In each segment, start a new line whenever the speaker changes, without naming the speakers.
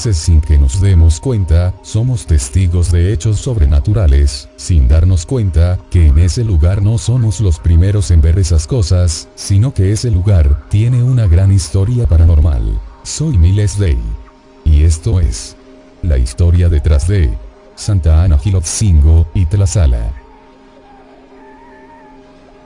veces sin que nos demos cuenta, somos testigos de hechos sobrenaturales, sin darnos cuenta que en ese lugar no somos los primeros en ver esas cosas, sino que ese lugar tiene una gran historia paranormal. Soy Miles Day. Y esto es la historia detrás de Santa Ana, Gilotzingo y Tlaxcala.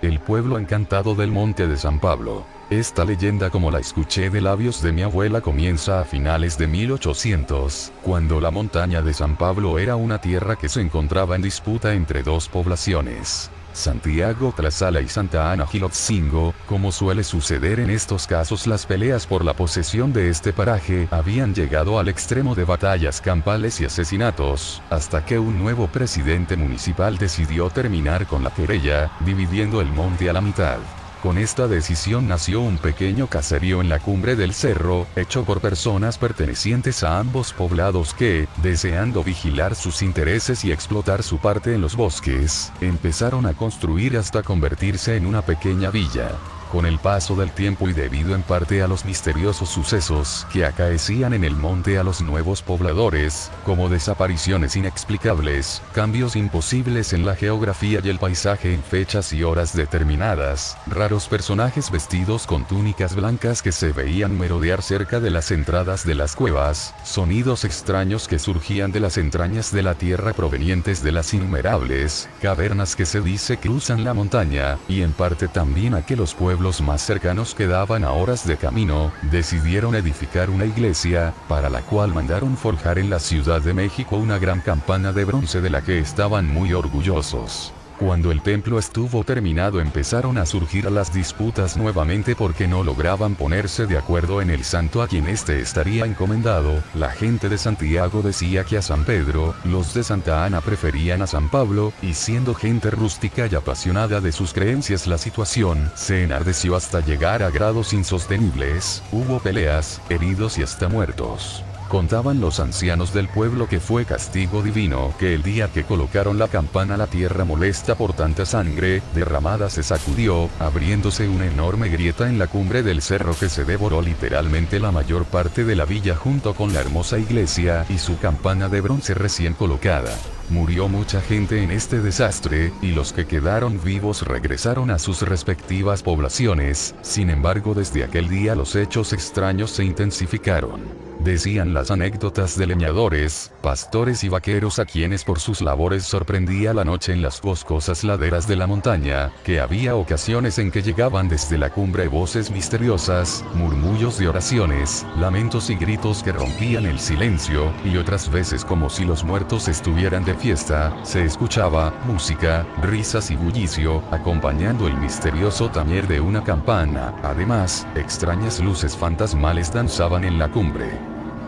El pueblo encantado del monte de San Pablo. Esta leyenda, como la escuché de labios de mi abuela, comienza a finales de 1800, cuando la montaña de San Pablo era una tierra que se encontraba en disputa entre dos poblaciones, Santiago Tlaxcala y Santa Ana Gilotzingo. Como suele suceder en estos casos, las peleas por la posesión de este paraje habían llegado al extremo de batallas campales y asesinatos, hasta que un nuevo presidente municipal decidió terminar con la querella, dividiendo el monte a la mitad. Con esta decisión nació un pequeño caserío en la cumbre del cerro, hecho por personas pertenecientes a ambos poblados que, deseando vigilar sus intereses y explotar su parte en los bosques, empezaron a construir hasta convertirse en una pequeña villa. Con el paso del tiempo y debido en parte a los misteriosos sucesos que acaecían en el monte a los nuevos pobladores, como desapariciones inexplicables, cambios imposibles en la geografía y el paisaje en fechas y horas determinadas, raros personajes vestidos con túnicas blancas que se veían merodear cerca de las entradas de las cuevas, sonidos extraños que surgían de las entrañas de la tierra provenientes de las innumerables cavernas que se dice cruzan la montaña, y en parte también a que los pueblos más cercanos quedaban a horas de camino, decidieron edificar una iglesia, para la cual mandaron forjar en la Ciudad de México una gran campana de bronce de la que estaban muy orgullosos. Cuando el templo estuvo terminado, empezaron a surgir las disputas nuevamente porque no lograban ponerse de acuerdo en el santo a quien este estaría encomendado. La gente de Santiago decía que a San Pedro, los de Santa Ana preferían a San Pablo, y siendo gente rústica y apasionada de sus creencias, la situación se enardeció hasta llegar a grados insostenibles. Hubo peleas, heridos y hasta muertos. Contaban los ancianos del pueblo que fue castigo divino, que el día que colocaron la campana la tierra, molesta por tanta sangre derramada, se sacudió, abriéndose una enorme grieta en la cumbre del cerro que se devoró literalmente la mayor parte de la villa junto con la hermosa iglesia y su campana de bronce recién colocada. Murió mucha gente en este desastre, y los que quedaron vivos regresaron a sus respectivas poblaciones. Sin embargo, desde aquel día los hechos extraños se intensificaron. Decían las anécdotas de leñadores, pastores y vaqueros a quienes por sus labores sorprendía la noche en las boscosas laderas de la montaña, que había ocasiones en que llegaban desde la cumbre voces misteriosas, murmullos de oraciones, lamentos y gritos que rompían el silencio, y otras veces, como si los muertos estuvieran de fiesta, se escuchaba música, risas y bullicio, acompañando el misterioso tañer de una campana. Además, extrañas luces fantasmales danzaban en la cumbre.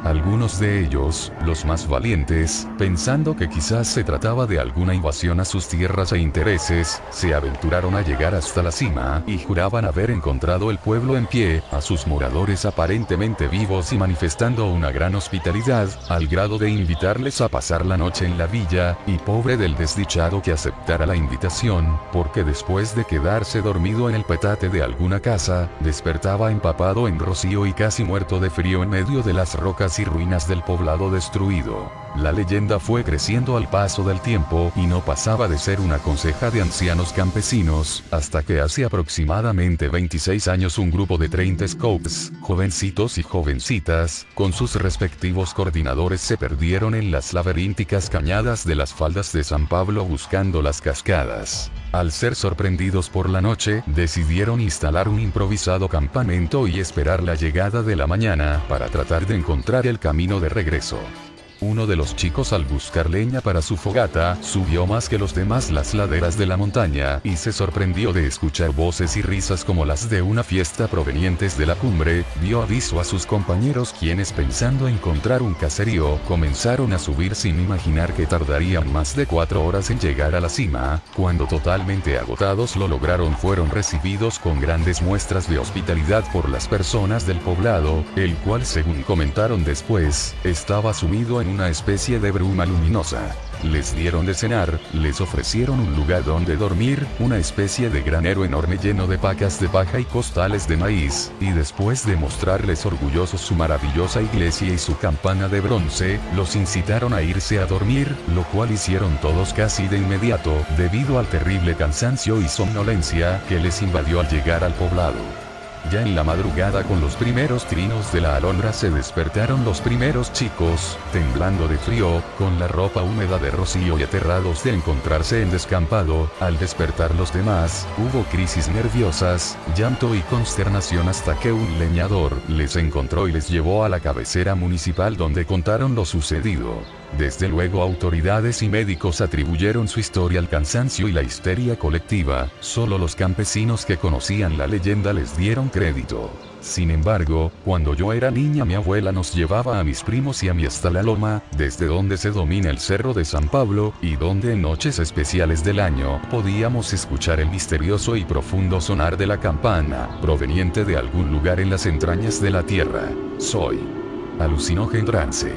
Algunos de ellos, los más valientes, pensando que quizás se trataba de alguna invasión a sus tierras e intereses, se aventuraron a llegar hasta la cima, y juraban haber encontrado el pueblo en pie, a sus moradores aparentemente vivos y manifestando una gran hospitalidad, al grado de invitarles a pasar la noche en la villa, y pobre del desdichado que aceptara la invitación, porque después de quedarse dormido en el petate de alguna casa, despertaba empapado en rocío y casi muerto de frío en medio de las rocas y ruinas del poblado destruido. La leyenda fue creciendo al paso del tiempo, y no pasaba de ser una conseja de ancianos campesinos, hasta que hace aproximadamente 26 años un grupo de 30 scouts, jovencitos y jovencitas, con sus respectivos coordinadores, se perdieron en las laberínticas cañadas de las faldas de San Pablo buscando las cascadas. Al ser sorprendidos por la noche, decidieron instalar un improvisado campamento y esperar la llegada de la mañana para tratar de encontrar el camino de regreso. Uno de los chicos, al buscar leña para su fogata, subió más que los demás las laderas de la montaña, y se sorprendió de escuchar voces y risas como las de una fiesta provenientes de la cumbre. Dio aviso a sus compañeros, quienes, pensando encontrar un caserío, comenzaron a subir sin imaginar que tardarían más de 4 horas en llegar a la cima. Cuando totalmente agotados lo lograron, fueron recibidos con grandes muestras de hospitalidad por las personas del poblado, el cual, según comentaron después, estaba sumido en una especie de bruma luminosa. les dieron de cenar, les ofrecieron un lugar donde dormir, una especie de granero enorme lleno de pacas de paja y costales de maíz, y después de mostrarles orgullosos su maravillosa iglesia y su campana de bronce, los incitaron a irse a dormir, lo cual hicieron todos casi de inmediato, debido al terrible cansancio y somnolencia que les invadió al llegar al poblado. Ya en la madrugada, con los primeros trinos de la alondra, se despertaron los primeros chicos, temblando de frío, con la ropa húmeda de rocío y aterrados de encontrarse en descampado. Al despertar los demás, hubo crisis nerviosas, llanto y consternación hasta que un leñador les encontró y les llevó a la cabecera municipal, donde contaron lo sucedido. Desde luego, autoridades y médicos atribuyeron su historia al cansancio y la histeria colectiva. Solo los campesinos que conocían la leyenda les dieron crédito. Sin embargo, cuando yo era niña, mi abuela nos llevaba a mis primos y a mí hasta la loma, desde donde se domina el cerro de San Pablo, y donde en noches especiales del año podíamos escuchar el misterioso y profundo sonar de la campana, proveniente de algún lugar en las entrañas de la tierra. Soy Alucinógeno Trance.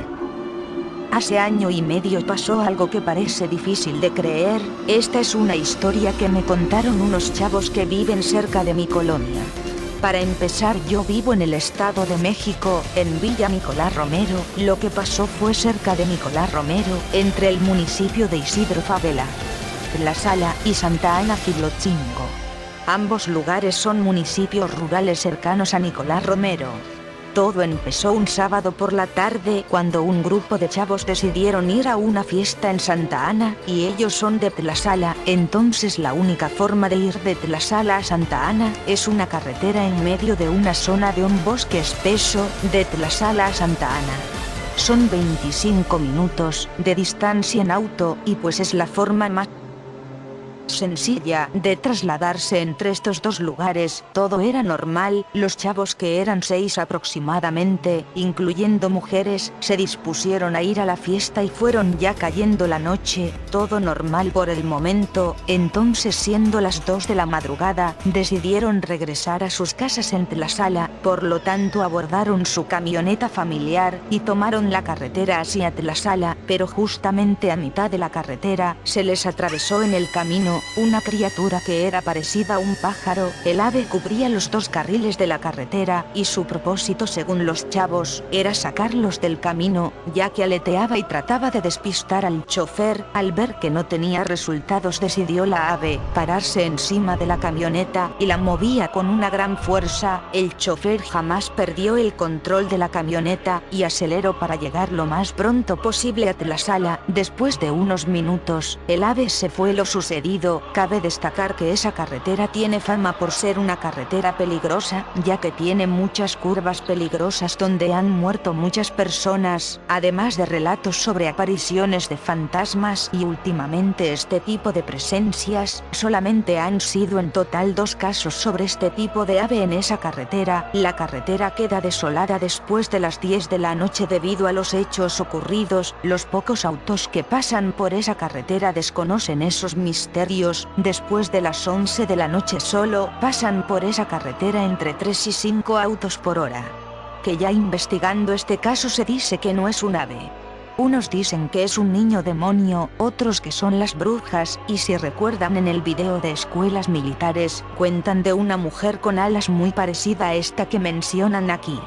Hace año y medio pasó algo que parece difícil de creer. Esta es una historia que me contaron unos chavos que viven cerca de mi colonia. Para empezar, yo vivo en el Estado de México, en Villa Nicolás Romero. Lo que pasó fue cerca de Nicolás Romero, entre el municipio de Isidro Fabela, Tlaxcala y Santa Ana Quilotzingo. Ambos lugares son municipios rurales cercanos a Nicolás Romero. Todo empezó un sábado por la tarde, cuando un grupo de chavos decidieron ir a una fiesta en Santa Ana, y ellos son de Tlaxcala. Entonces la única forma de ir de Tlaxcala a Santa Ana es una carretera en medio de una zona de un bosque espeso. De Tlaxcala a Santa Ana son 25 minutos de distancia en auto, y pues es la forma más sencilla de trasladarse entre estos dos lugares. Todo era normal. Los chavos, que eran 6 aproximadamente, incluyendo mujeres, se dispusieron a ir a la fiesta y fueron ya cayendo la noche. Todo normal por el momento. Entonces, siendo las 2 de la madrugada, decidieron regresar a sus casas en Tlaxcala. Por lo tanto, abordaron su camioneta familiar y tomaron la carretera hacia Tlaxcala, pero justamente a mitad de la carretera se les atravesó en el camino una criatura que era parecida a un pájaro. El ave cubría los 2 carriles de la carretera, y su propósito, según los chavos, era sacarlos del camino, ya que aleteaba y trataba de despistar al chofer. Al ver que no tenía resultados, decidió la ave pararse encima de la camioneta y la movía con una gran fuerza. El chofer jamás perdió el control de la camioneta y aceleró para llegar lo más pronto posible a Tlaxcala. Después de unos minutos, el ave se fue. Lo sucedido, cabe destacar que esa carretera tiene fama por ser una carretera peligrosa, ya que tiene muchas curvas peligrosas donde han muerto muchas personas, además de relatos sobre apariciones de fantasmas, y últimamente este tipo de presencias. Solamente han sido en total 2 casos sobre este tipo de ave en esa carretera. La carretera queda desolada después de las 10 de la noche debido a los hechos ocurridos. Los pocos autos que pasan por esa carretera desconocen esos misterios. Después de las 11 de la noche solo pasan por esa carretera entre 3 y 5 autos por hora. Que ya investigando este caso se dice que no es un ave. Unos dicen que es un niño demonio, otros que son las brujas, y si recuerdan, en el video de escuelas militares, cuentan de una mujer con alas muy parecida a esta que mencionan aquí.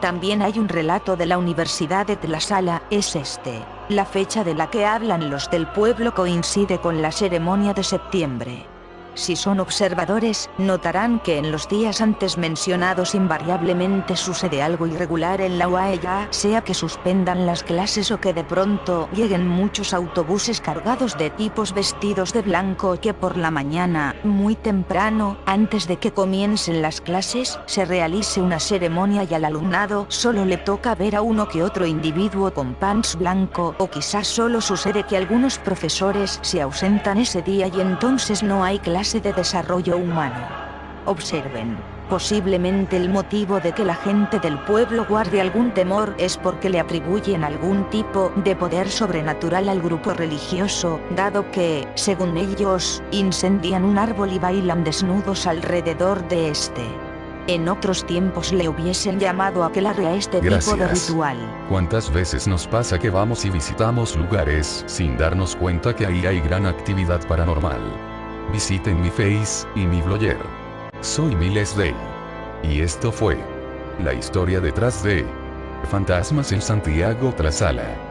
También hay un relato de la Universidad de Tlaxcala, es este. La fecha de la que hablan los del pueblo coincide con la ceremonia de septiembre. Si son observadores, notarán que en los días antes mencionados invariablemente sucede algo irregular en la UAE, ya sea que suspendan las clases o que de pronto lleguen muchos autobuses cargados de tipos vestidos de blanco, y que por la mañana, muy temprano, antes de que comiencen las clases, se realice una ceremonia y al alumnado solo le toca ver a uno que otro individuo con pants blanco, o quizás solo sucede que algunos profesores se ausentan ese día y entonces no hay clase de desarrollo humano. Observen. Posiblemente el motivo de que la gente del pueblo guarde algún temor es porque le atribuyen algún tipo de poder sobrenatural al grupo religioso, dado que, según ellos, incendian un árbol y bailan desnudos alrededor de este. En otros tiempos le hubiesen llamado aquelarre a este tipo de
Gracias.
ritual.
¿Cuántas veces nos pasa que vamos y visitamos lugares sin darnos cuenta que ahí hay gran actividad paranormal? Visiten mi Face y mi blogger. Soy Miles Day. Y esto fue la historia detrás de Fantasmas en Santiago Trazala.